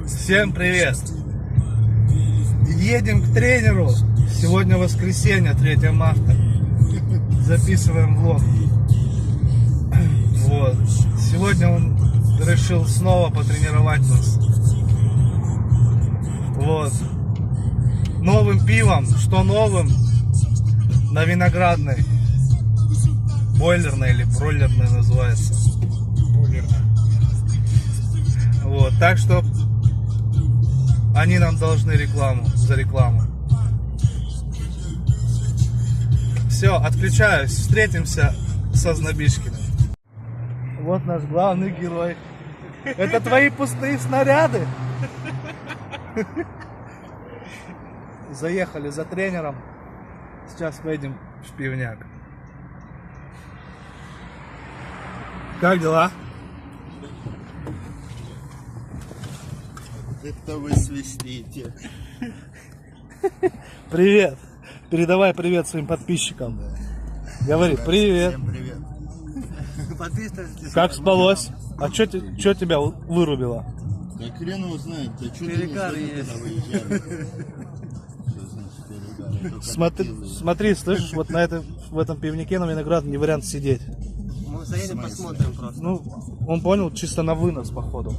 Всем привет! Едем к тренеру. Сегодня воскресенье, 3 марта. Записываем влог. Вот. Сегодня он решил снова потренировать нас. Вот. Новым пивом. Что новым? На виноградной. Бойлерной или бройлерной называется. Вот. Так что они нам должны рекламу за рекламу. Все, отключаюсь. Встретимся со Знобишкиным. Вот наш главный герой. Это твои пустые снаряды? Заехали за тренером. Сейчас поедем в пивняк. Как дела? Это вы свистите. Привет. Передавай привет своим подписчикам. Говори, привет. Всем привет. Как спалось? А что тебя вырубило? Да хрен его знает, да что ты не знаешь, когда выезжали. Что значит перегар? Только Смотри, слышишь, вот в этом пивнике на виноград не вариант сидеть. Мы заедем, посмотрим просто. Ну, он понял, чисто на вынос, походу.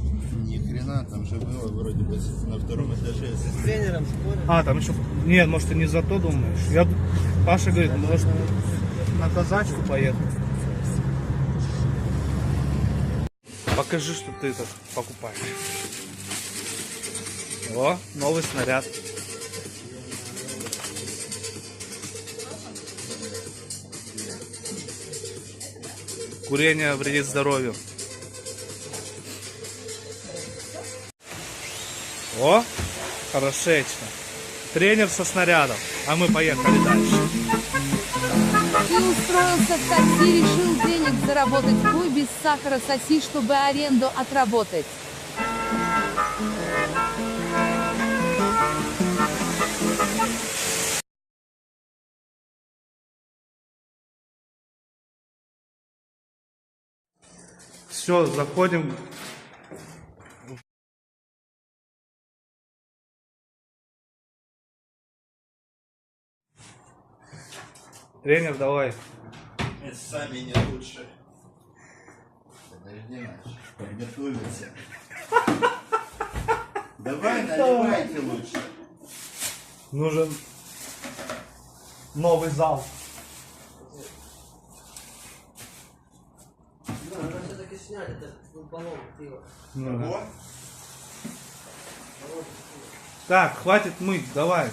ни хрена, там же было вроде бы на втором этаже. С тренером спорим? А, там еще... Нет, может, ты не за то думаешь. Паша говорит, может, на казачку поехать. Покажи, что ты это покупаешь. О, новый снаряд. Курение вредит здоровью. О, хорошечно. Тренер со снарядом. А мы поехали дальше. Ты устроился в такси, решил денег заработать. Хуй без сахара соси, чтобы аренду отработать. Все, заходим. Тренер, давай. Мы сами не лучше. Подожди, наш, подготовимся. Давай, наливайте лучше. Нужен новый зал. Да, надо все-таки снять, это баллон пива. Вот. Так, хватит мыть, давай.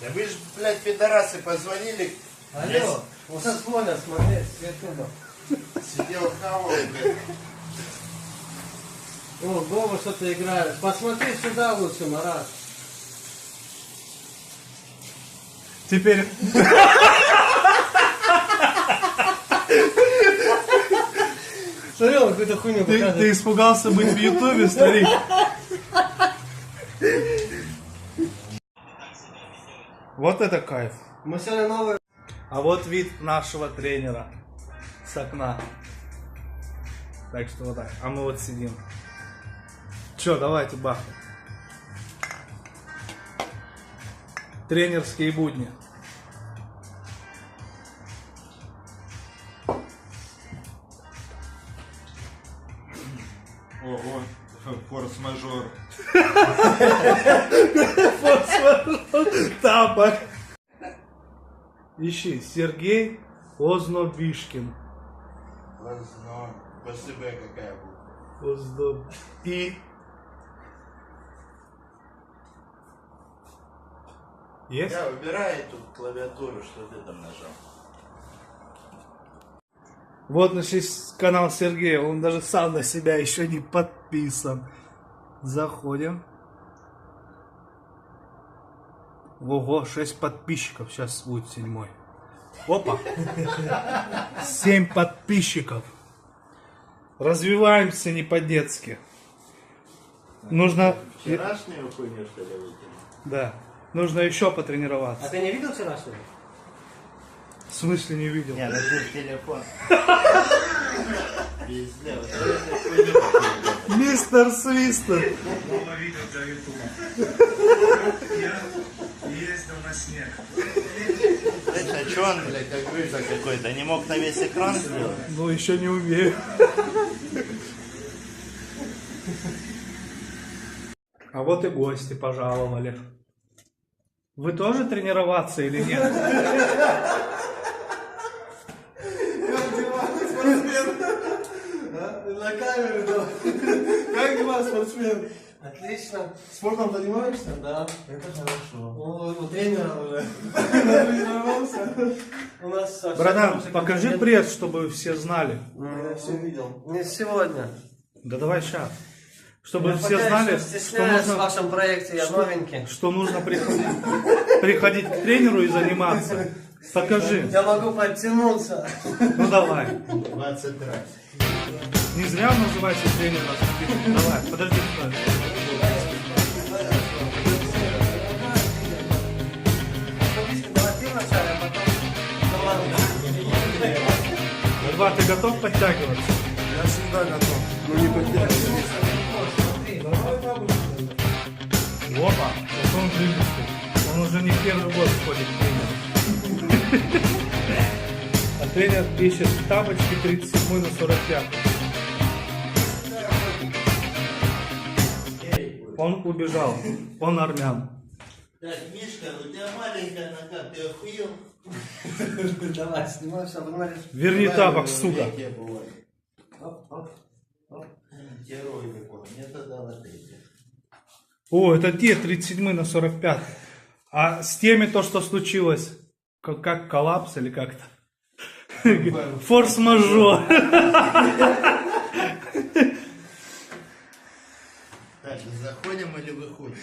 Да вы же, блядь, пидорасы, позвонили. Алло, вот сейчас звонят смотреть с ютуба. Сидел хавал, блядь. О, Гома что-то играет. Посмотри сюда лучше, Марат. Теперь... Смотри, он какую-то хуйню Ты показывает. испугался быть в Ютубе, старик? Вот это кайф. Мы сегодня новые... А вот вид нашего тренера с окна. Так что вот так. А мы вот сидим. Че, давайте бахнем. Тренерские будни. Ого, форс-мажор. Тапок. Ищи. Сергей Ознобишкин. Возно. Спасибо, какая будет. Озноб. И... Есть? Я выбираю эту клавиатуру, что ты там нажал. Вот наш канал Сергея, он даже сам на себя еще не подписан. Заходим. Ого, 6 подписчиков, сейчас будет 7-й. Опа! 7 подписчиков. Развиваемся не по-детски. Нужно... Вчерашнюю хуйню, что ли, выкинул? Да. Нужно еще потренироваться. А ты не видел вчерашнего? В смысле не видел? Не, это телефон. Пиздец, вот это хуйня какая-то. Мистер Свистер. Новое видео для Ютуба. Я ездил на снег. Слышь, а чё он, блядь, как рыжий какой-то? Не мог на весь экран сделать? Ну, еще не умею. А вот и гости пожаловали. Вы тоже тренироваться или нет? На камеру, да. Как дела, спортсмен? Отлично. Спортом занимаешься? Да. Это хорошо. У тренера уже. Тренировался. У нас совсем Братан, хороший покажи контингент. пресс, чтобы все знали. Я все видел. Не сегодня. Да давай сейчас. Чтобы Я все пока знали, еще что стесняюсь в нужно, вашем проекте, я новенький. что нужно приходить к тренеру и заниматься. Покажи. Я могу подтянуться. Ну давай. 20 раз. Не зря он называется тренер наш. Давай, подожди. Давай ты вначале, а потом команда. Два, ты готов подтягиваться? Я всегда готов. Ну не подтягивайся. Опа, вот он жилистый. Он уже не первый год ходит к тренеру. А тренер ищет тапочки 37 на 45. Он убежал. Он армян. Так, Мишка, у тебя маленькая нога, ты охуел? Давай, снимай все, погнали. Верни тапок, сука. Герой какой, мне тогда вот эти. О, это те 37 на 45. А с теми то, что случилось, как коллапс или как-то? Форс-мажор. Так, заходим или выходим?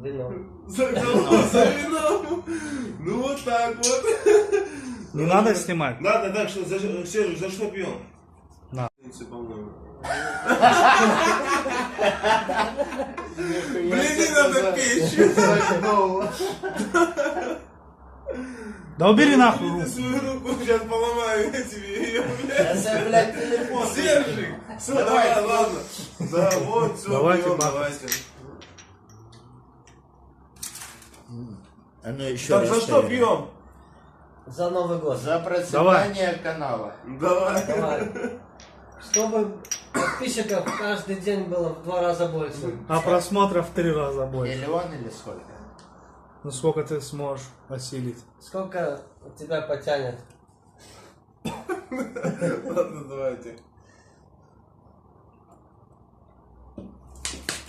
Вино. За вином. Ну вот так вот. Не надо снимать. Надо, так что, Сереж, за что пьем? На. По-моему. Блин, не надо печь. Да убери нахуй руку. Свою руку сейчас поломаю я тебе ее, блядь. Это, блядь, телефон. Держи. Все, давай, ладно. Да, вот, все, Давайте, пьем, бахать. давайте. А ну еще Так, раз. за что пьем? За Новый год. За процветание канала. Давай. Давай. Чтобы подписчиков каждый день было в 2 раза больше. А просмотров в 3 раза больше. Миллион или сколько? Ну сколько ты сможешь осилить? Сколько тебя потянет? Ладно, давайте.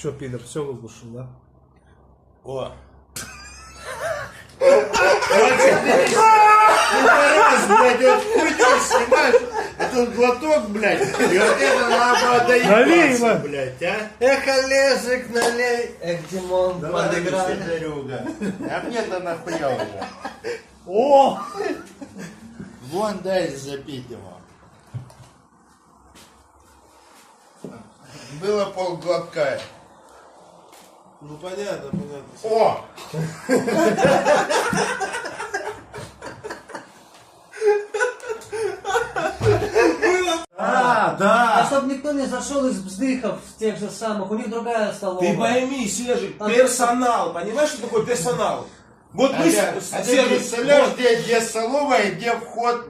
Че, пидор, все выглушил, да? О! Раз, блядь, вот хуйню снимаешь, этот глоток, блядь, и вот это надо Налей, доебаться, Иван. блядь, а? Эх, Олежек, налей! Эх, Димон, подыграй. Сидорюга. А мне-то нахуя уже? О! Вон дай запить его. Было полглотка. Ну понятно, понятно. О! А, да. А чтоб никто не зашел из вздыхов тех же самых, у них другая столовая. Ты пойми, Сержик, персонал. Понимаешь, что такое персонал? Вот мы А с ты Сержик, представляешь, вот, где столовая, где вход?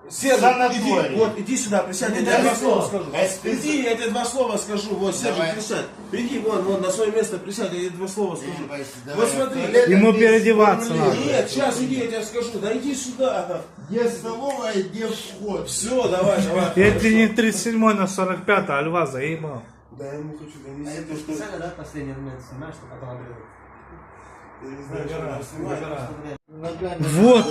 Сержик, иди, санаторий. вот, иди сюда, присядь, я тебе дай два слова слово. скажу. А если ты- Иди, я тебе два слова скажу. Вот, Сержик, Давай. присядь. Иди, вон, на свое место присядь, я тебе два слова скажу. Вот смотри. Ему переодеваться надо. Нет, сейчас иди, я тебе скажу. Да иди сюда. Где столовая, где вход? Все, давай, давай. Это не 37 на 45, а льва заебал. Да, я ему хочу А донести это то, что... специально, да, последний момент снимаешь, чтобы потом обрезать? Я не знаю, что надо снимать. Вот,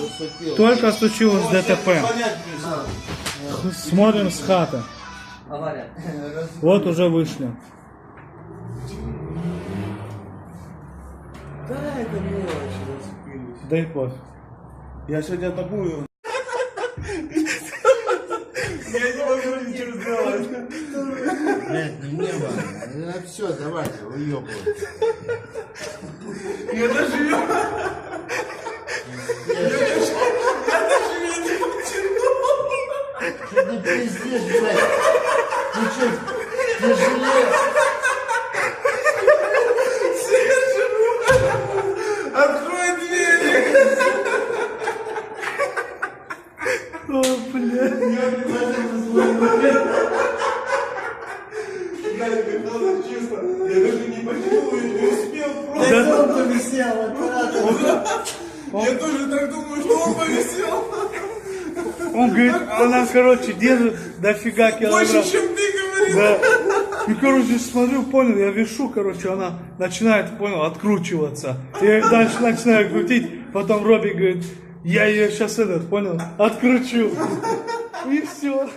только случилось ДТП. Понять, блин. Смотрим с хаты. Авария. Вот уже вышли. Да, это мелочь, зацепились. Да и пофиг. Я сегодня такую... Я не могу ничего сделать. Блядь, ну не важно. Ну все, давайте, уебывай. Я даже ее... Что ты пиздишь, блядь? Я не знаю, что надо честно. Я даже не почему не успел просто. Я он повисел, оператор. Я тоже так думаю, что он повисел. Он говорит, она, короче, держит дофига килограмм. Больше, чем ты говоришь. Да. И, короче, смотрю, понял, я вешу, короче, она начинает, понял, откручиваться. Я дальше начинаю крутить, потом Робби говорит, я ее сейчас понял, откручу. И все.